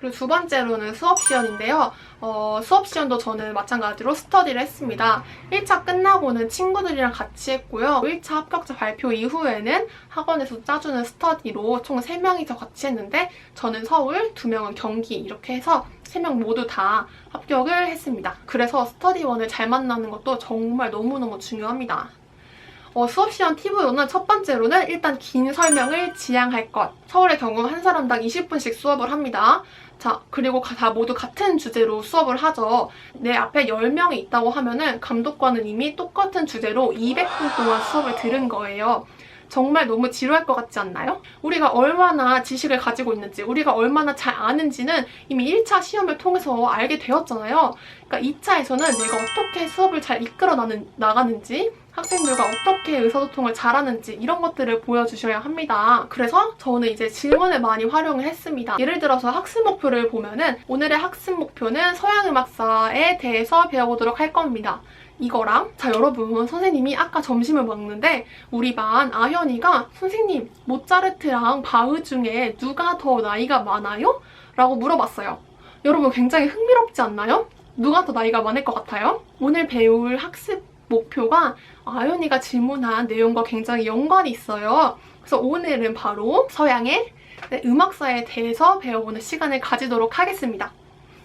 그리고 두 번째로는 수업 시연인데요. 수업 시연도 저는 마찬가지로 스터디를 했습니다. 1차 끝나고는 친구들이랑 같이 했고요. 1차 합격자 발표 이후에는 학원에서 짜주는 스터디로 총 3명이서 같이 했는데 저는 서울, 2명은 경기 이렇게 해서 3명 모두 다 합격을 했습니다. 그래서 스터디원을 잘 만나는 것도 정말 너무너무 중요합니다. 수업 시간 팁으로는 첫 번째로는 일단 긴 설명을 지양할 것. 서울의 경우 한 사람당 20분씩 수업을 합니다. 자, 그리고 다 모두 같은 주제로 수업을 하죠. 내 앞에 10명이 있다고 하면은 감독관은 이미 똑같은 주제로 200분 동안 수업을 들은 거예요. 정말 너무 지루할 것 같지 않나요? 우리가 얼마나 지식을 가지고 있는지, 우리가 얼마나 잘 아는지는 이미 1차 시험을 통해서 알게 되었잖아요. 그러니까 2차에서는 내가 어떻게 수업을 잘 이끌어 나가는지, 학생들과 어떻게 의사소통을 잘하는지 이런 것들을 보여주셔야 합니다. 그래서 저는 이제 질문을 많이 활용을 했습니다. 예를 들어서 학습 목표를 보면은 오늘의 학습 목표는 서양음악사에 대해서 배워보도록 할 겁니다. 이거랑 자 여러분 선생님이 아까 점심을 먹는데 우리 반 아현이가 선생님 모차르트랑 바흐 중에 누가 더 나이가 많아요? 라고 물어봤어요. 여러분 굉장히 흥미롭지 않나요? 누가 더 나이가 많을 것 같아요? 오늘 배울 학습 목표가 아현이가 질문한 내용과 굉장히 연관이 있어요. 그래서 오늘은 바로 서양의 음악사에 대해서 배워보는 시간을 가지도록 하겠습니다.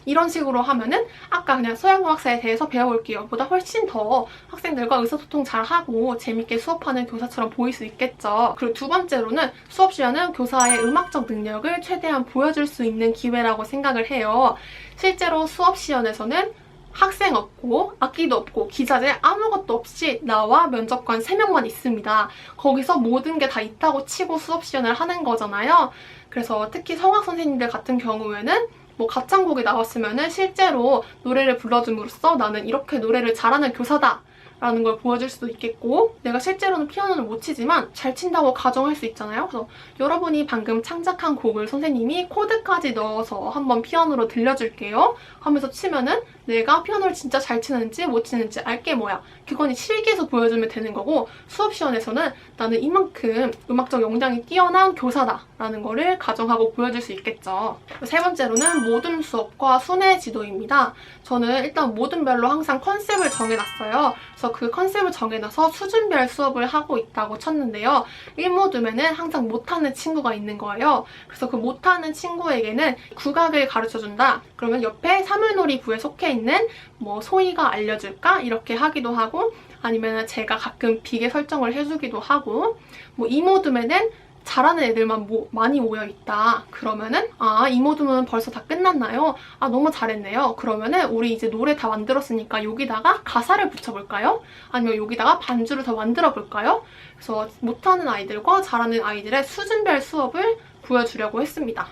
이런 식으로 하면은 아까 그냥 서양음악사에 대해서 배워볼게요 보다 훨씬 더 학생들과 의사소통 잘하고 재밌게 수업하는 교사처럼 보일 수 있겠죠. 그리고 두 번째로는 수업 시간은 교사의 음악적 능력을 최대한 보여줄 수 있는 기회라고 생각을 해요. 실제로 수업 시연에서는 학생 없고 악기도 없고 기자재 아무것도 없이 나와 면접관 3명만 있습니다. 거기서 모든 게 다 있다고 치고 수업 시연을 하는 거잖아요. 그래서 특히 성악 선생님들 같은 경우에는 뭐 가창곡이 나왔으면은 실제로 노래를 불러줌으로써 나는 이렇게 노래를 잘하는 교사다 라는 걸 보여줄 수도 있겠고 내가 실제로는 피아노를 못 치지만 잘 친다고 가정할 수 있잖아요. 그래서 여러분이 방금 창작한 곡을 선생님이 코드까지 넣어서 한번 피아노로 들려줄게요 하면서 치면은 내가 피아노를 진짜 잘 치는지 못 치는지 알게 뭐야. 그건 실기에서 보여주면 되는 거고 수업 시연에서는 나는 이만큼 음악적 역량이 뛰어난 교사다 라는 거를 가정하고 보여줄 수 있겠죠. 세 번째로는 모둠 수업과 순회 지도입니다. 저는 일단 모둠별로 항상 컨셉을 정해놨어요. 그래서 그 컨셉을 정해놔서 수준별 수업을 하고 있다고 쳤는데요. 1모둠에는 항상 못하는 친구가 있는 거예요. 그래서 그 못하는 친구에게는 국악을 가르쳐준다. 그러면 옆에 사물놀이부에 속해 있는 뭐 소희가 알려줄까? 이렇게 하기도 하고 아니면 제가 가끔 비계 설정을 해주기도 하고 뭐 2모둠에는 잘하는 애들만 많이 모여있다. 그러면은 이 모둠은 벌써 다 끝났나요? 너무 잘했네요. 그러면은 우리 이제 노래 다 만들었으니까 여기다가 가사를 붙여볼까요? 아니면 여기다가 반주를 더 만들어볼까요? 그래서 못하는 아이들과 잘하는 아이들의 수준별 수업을 보여주려고 했습니다.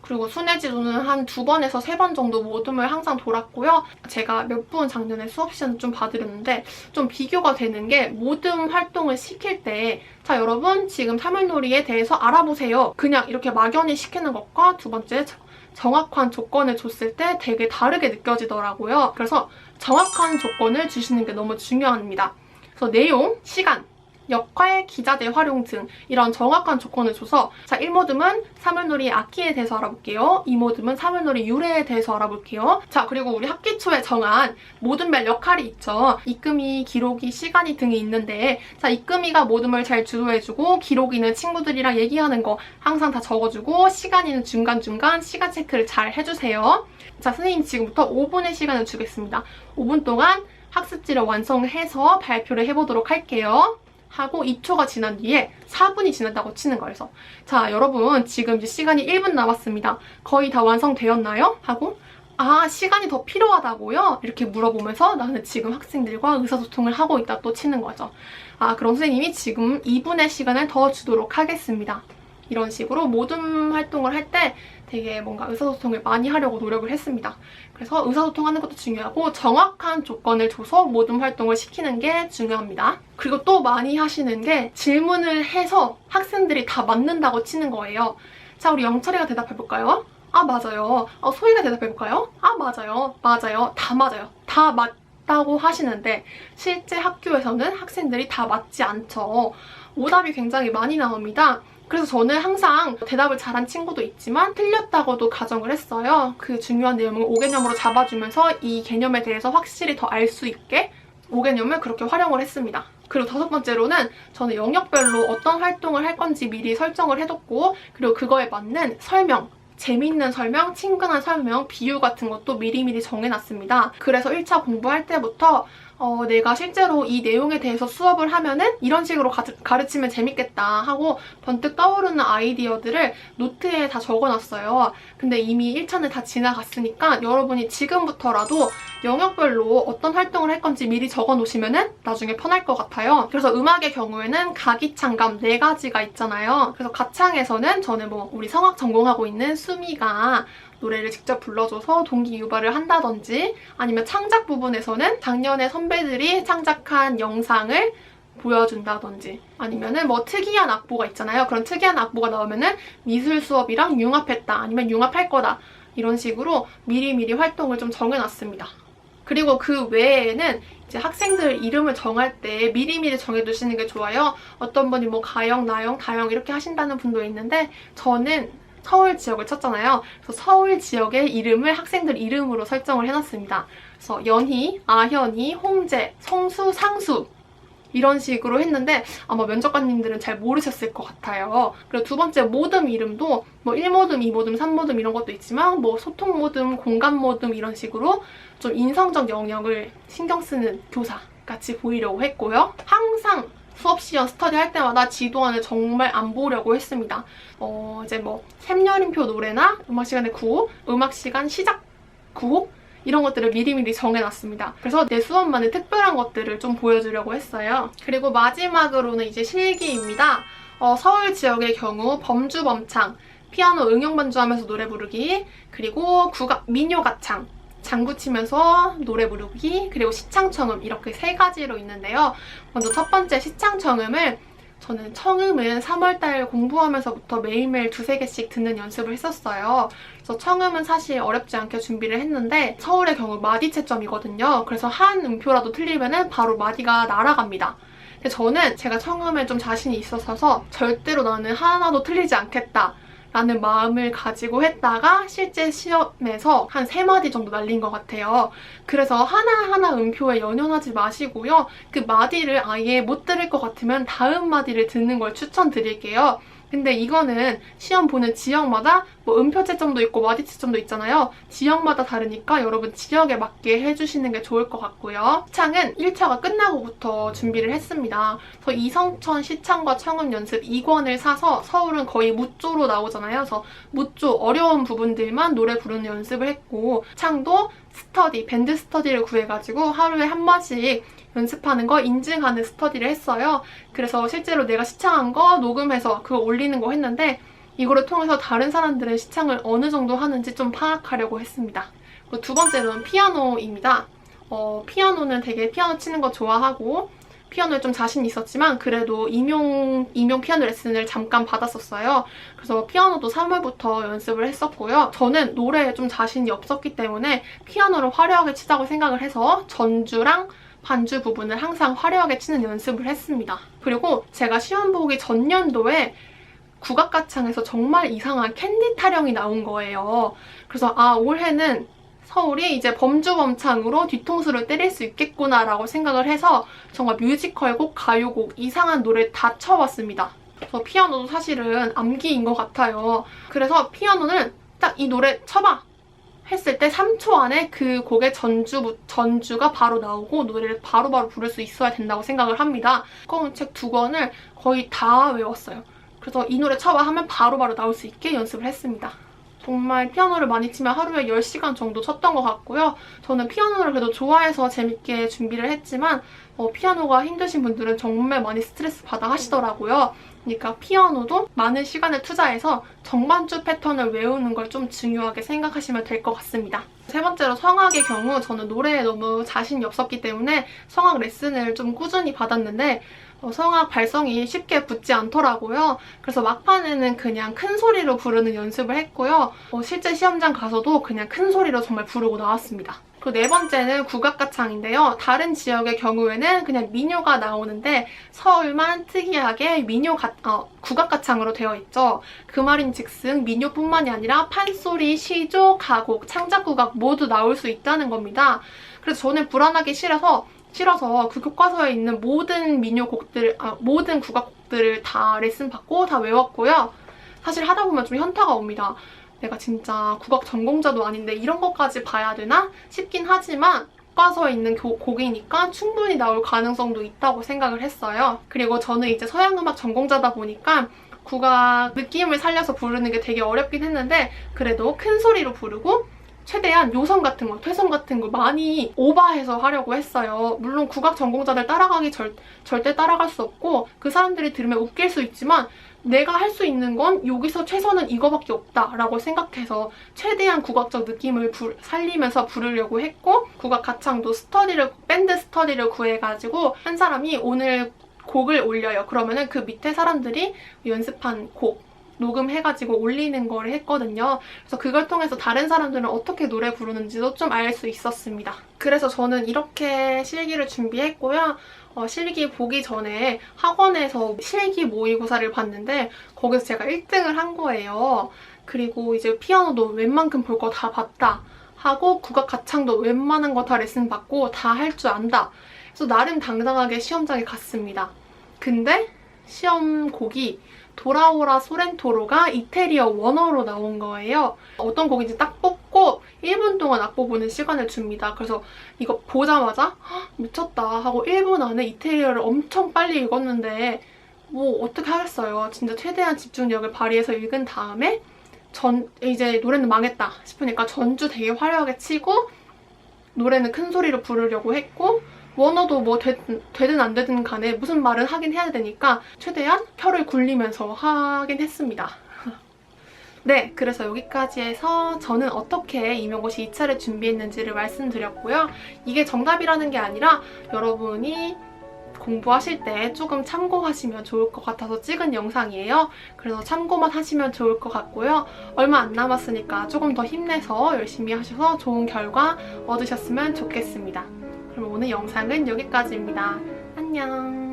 그리고 순회지도는 한 2번에서 3번 정도 모둠을 항상 돌았고요. 제가 몇 분 작년에 수업 시간을 좀 봐드렸는데 좀 비교가 되는 게 모둠 활동을 시킬 때 자 여러분 지금 사물놀이에 대해서 알아보세요. 그냥 이렇게 막연히 시키는 것과 두 번째 정확한 조건을 줬을 때 되게 다르게 느껴지더라고요. 그래서 정확한 조건을 주시는 게 너무 중요합니다. 그래서 내용, 시간, 역할, 기자재 활용 등 이런 정확한 조건을 줘서 자 1모둠은 사물놀이 악기에 대해서 알아볼게요. 2모둠은 사물놀이 유래에 대해서 알아볼게요. 자 그리고 우리 학기 초에 정한 모둠별 역할이 있죠. 이금희, 기록이, 시간이 등이 있는데 자 이금희가 모둠을 잘 주도해주고 기록이는 친구들이랑 얘기하는 거 항상 다 적어주고 시간이는 중간중간 시간 체크를 잘 해주세요. 자 선생님 지금부터 5분의 시간을 주겠습니다. 5분 동안 학습지를 완성해서 발표를 해보도록 할게요. 하고 2초가 지난 뒤에 4분이 지났다고 치는 거예요. 그래서 자 여러분 지금 이제 시간이 1분 남았습니다. 거의 다 완성되었나요? 하고 시간이 더 필요하다고요? 이렇게 물어보면서 나는 지금 학생들과 의사소통을 하고 있다 또 치는 거죠. 그럼 선생님이 지금 2분의 시간을 더 주도록 하겠습니다. 이런 식으로 모둠 활동을 할 때 되게 뭔가 의사소통을 많이 하려고 노력을 했습니다. 그래서 의사소통하는 것도 중요하고 정확한 조건을 줘서 모둠 활동을 시키는 게 중요합니다. 그리고 또 많이 하시는 게 질문을 해서 학생들이 다 맞는다고 치는 거예요. 자 우리 영철이가 대답해볼까요? 맞아요. 소희가 대답해볼까요? 맞아요. 맞아요. 다 맞아요. 다 맞다고 하시는데 실제 학교에서는 학생들이 다 맞지 않죠. 오답이 굉장히 많이 나옵니다. 그래서 저는 항상 대답을 잘한 친구도 있지만 틀렸다고도 가정을 했어요. 그 중요한 내용을 5개념으로 잡아주면서 이 개념에 대해서 확실히 더 알 수 있게 5개념을 그렇게 활용을 했습니다. 그리고 5번째로는 저는 영역별로 어떤 활동을 할 건지 미리 설정을 해뒀고, 그리고 그거에 맞는 설명, 재미있는 설명, 친근한 설명, 비유 같은 것도 미리미리 정해놨습니다. 그래서 1차 공부할 때부터 내가 실제로 이 내용에 대해서 수업을 하면은 이런 식으로 가르치면 재밌겠다 하고 번뜩 떠오르는 아이디어들을 노트에 다 적어놨어요. 근데 이미 1차는 다 지나갔으니까 여러분이 지금부터라도 영역별로 어떤 활동을 할 건지 미리 적어놓으시면은 나중에 편할 것 같아요. 그래서 음악의 경우에는 가기창감 4가지가 있잖아요. 그래서 가창에서는 저는 우리 성악 전공하고 있는 수미가 노래를 직접 불러줘서 동기 유발을 한다든지, 아니면 창작 부분에서는 작년에 선배들이 창작한 영상을 보여준다든지, 아니면은 특이한 악보가 있잖아요. 그런 특이한 악보가 나오면은 미술 수업이랑 융합했다, 아니면 융합할 거다, 이런 식으로 미리미리 활동을 좀 정해놨습니다. 그리고 그 외에는 이제 학생들 이름을 정할 때 미리미리 정해두시는 게 좋아요. 어떤 분이 가영, 나영, 다영 이렇게 하신다는 분도 있는데, 저는 서울 지역을 쳤잖아요. 그래서 서울 지역의 이름을 학생들 이름으로 설정을 해놨습니다. 그래서 연희, 아현이, 홍재, 성수, 상수 이런 식으로 했는데 아마 면접관님들은 잘 모르셨을 것 같아요. 그리고 2번째 모듬 이름도 1모듬, 2모듬, 3모듬 이런 것도 있지만 소통 모듬, 공감 모듬 이런 식으로 좀 인성적 영역을 신경 쓰는 교사 같이 보이려고 했고요. 항상 수업 시간 스터디 할 때마다 지도안을 정말 안 보려고 했습니다. 이제 샘여림표 노래나 음악 시간의 구호, 음악 시간 시작 구호 이런 것들을 미리미리 정해놨습니다. 그래서 내 수업만의 특별한 것들을 좀 보여주려고 했어요. 그리고 마지막으로는 이제 실기입니다. 서울 지역의 경우 범주 범창, 피아노 응용 반주하면서 노래 부르기, 그리고 민요 가창, 장구 치면서 노래 부르기, 그리고 시창청음 이렇게 3가지로 있는데요. 먼저 첫 번째 시창청음을 저는 청음은 3월달 공부하면서부터 매일매일 2-3개씩 듣는 연습을 했었어요. 그래서 청음은 사실 어렵지 않게 준비를 했는데 서울의 경우 마디 채점이거든요. 그래서 한 음표라도 틀리면 바로 마디가 날아갑니다. 근데 저는 제가 청음에 좀 자신이 있어서 절대로 나는 하나도 틀리지 않겠다 라는 마음을 가지고 했다가 실제 시험에서 한 3마디 정도 날린 것 같아요. 그래서 하나하나 음표에 연연하지 마시고요. 그 마디를 아예 못 들을 것 같으면 다음 마디를 듣는 걸 추천드릴게요. 근데 이거는 시험 보는 지역마다 음표 채점도 있고 마디 채점도 있잖아요. 지역마다 다르니까 여러분 지역에 맞게 해주시는 게 좋을 것 같고요. 시창은 1차가 끝나고부터 준비를 했습니다. 그래서 이성천 시창과 청음 연습 2권을 사서 서울은 거의 무조로 나오잖아요. 그래서 무조 어려운 부분들만 노래 부르는 연습을 했고, 창도 스터디, 밴드 스터디를 구해가지고 하루에 한 번씩 연습하는 거 인증하는 스터디를 했어요. 그래서 실제로 내가 시창한 거 녹음해서 그거 올리는 거 했는데 이거를 통해서 다른 사람들의 시창을 어느 정도 하는지 좀 파악하려고 했습니다. 그리고 2번째는 피아노입니다. 피아노는 되게 피아노 치는 거 좋아하고 피아노에 좀 자신 있었지만 그래도 임용 피아노 레슨을 잠깐 받았었어요. 그래서 피아노도 3월부터 연습을 했었고요. 저는 노래에 좀 자신이 없었기 때문에 피아노를 화려하게 치자고 생각을 해서 전주랑 반주 부분을 항상 화려하게 치는 연습을 했습니다. 그리고 제가 시험 보기 전년도에 국악가창에서 정말 이상한 캔디 타령이 나온 거예요. 그래서 올해는 서울이 이제 범주범창으로 뒤통수를 때릴 수 있겠구나라고 생각을 해서 정말 뮤지컬곡, 가요곡, 이상한 노래 다 쳐왔습니다. 그래서 피아노도 사실은 암기인 것 같아요. 그래서 피아노는 딱 이 노래 쳐봐! 했을 때 3초 안에 그 곡의 전주가 바로 나오고 노래를 바로바로 부를 수 있어야 된다고 생각을 합니다. 검은 책 2권을 거의 다 외웠어요. 그래서 이 노래 쳐봐 하면 바로바로 나올 수 있게 연습을 했습니다. 정말 피아노를 많이 치면 하루에 10시간 정도 쳤던 것 같고요. 저는 피아노를 그래도 좋아해서 재밌게 준비를 했지만 피아노가 힘드신 분들은 정말 많이 스트레스 받아 하시더라고요. 그러니까 피아노도 많은 시간을 투자해서 정반주 패턴을 외우는 걸 좀 중요하게 생각하시면 될 것 같습니다. 3번째로 성악의 경우 저는 노래에 너무 자신이 없었기 때문에 성악 레슨을 좀 꾸준히 받았는데 성악 발성이 쉽게 붙지 않더라고요. 그래서 막판에는 그냥 큰 소리로 부르는 연습을 했고요. 실제 시험장 가서도 그냥 큰 소리로 정말 부르고 나왔습니다. 그리고 네 번째는 국악가창인데요. 다른 지역의 경우에는 그냥 민요가 나오는데 서울만 특이하게 국악가창으로 되어 있죠. 그 말인즉슨 민요뿐만이 아니라 판소리, 시조, 가곡, 창작국악 모두 나올 수 있다는 겁니다. 그래서 저는 불안하기 싫어서 그 교과서에 있는 모든 모든 국악곡들을 다 레슨 받고 다 외웠고요. 사실 하다 보면 좀 현타가 옵니다. 내가 진짜 국악 전공자도 아닌데 이런 것까지 봐야 되나 싶긴 하지만 교과서에 있는 곡이니까 충분히 나올 가능성도 있다고 생각을 했어요. 그리고 저는 이제 서양음악 전공자다 보니까 국악 느낌을 살려서 부르는 게 되게 어렵긴 했는데 그래도 큰 소리로 부르고 최대한 요성 같은 거, 퇴성 같은 거 많이 오버해서 하려고 했어요. 물론 국악 전공자들 따라가기 절대 따라갈 수 없고 그 사람들이 들으면 웃길 수 있지만 내가 할 수 있는 건 여기서 최선은 이거밖에 없다라고 생각해서 최대한 국악적 느낌을 살리면서 부르려고 했고 국악 가창도 밴드 스터디를 구해가지고 한 사람이 오늘 곡을 올려요. 그러면은 그 밑에 사람들이 연습한 곡 녹음해가지고 올리는 걸 했거든요. 그래서 그걸 통해서 다른 사람들은 어떻게 노래 부르는지도 좀 알 수 있었습니다. 그래서 저는 이렇게 실기를 준비했고요. 실기 보기 전에 학원에서 실기 모의고사를 봤는데 거기서 제가 1등을 한 거예요. 그리고 이제 피아노도 웬만큼 볼 거 다 봤다 하고 국악 가창도 웬만한 거 다 레슨 받고 다 할 줄 안다. 그래서 나름 당당하게 시험장에 갔습니다. 근데 시험 곡이 돌아오라 소렌토로가 이태리어 원어로 나온 거예요. 어떤 곡인지 딱 뽑고 1분 동안 악보 보는 시간을 줍니다. 그래서 이거 보자마자 미쳤다 하고 1분 안에 이태리어를 엄청 빨리 읽었는데 뭐 어떻게 하겠어요. 진짜 최대한 집중력을 발휘해서 읽은 다음에 이제 노래는 망했다 싶으니까 전주 되게 화려하게 치고 노래는 큰 소리로 부르려고 했고 원어도 뭐 되든 안 되든 간에 무슨 말은 하긴 해야 되니까 최대한 혀를 굴리면서 하긴 했습니다. 네, 그래서 여기까지 해서 저는 어떻게 임용고시 2차를 준비했는지를 말씀드렸고요. 이게 정답이라는 게 아니라 여러분이 공부하실 때 조금 참고하시면 좋을 것 같아서 찍은 영상이에요. 그래서 참고만 하시면 좋을 것 같고요. 얼마 안 남았으니까 조금 더 힘내서 열심히 하셔서 좋은 결과 얻으셨으면 좋겠습니다. 그럼 오늘 영상은 여기까지입니다. 안녕!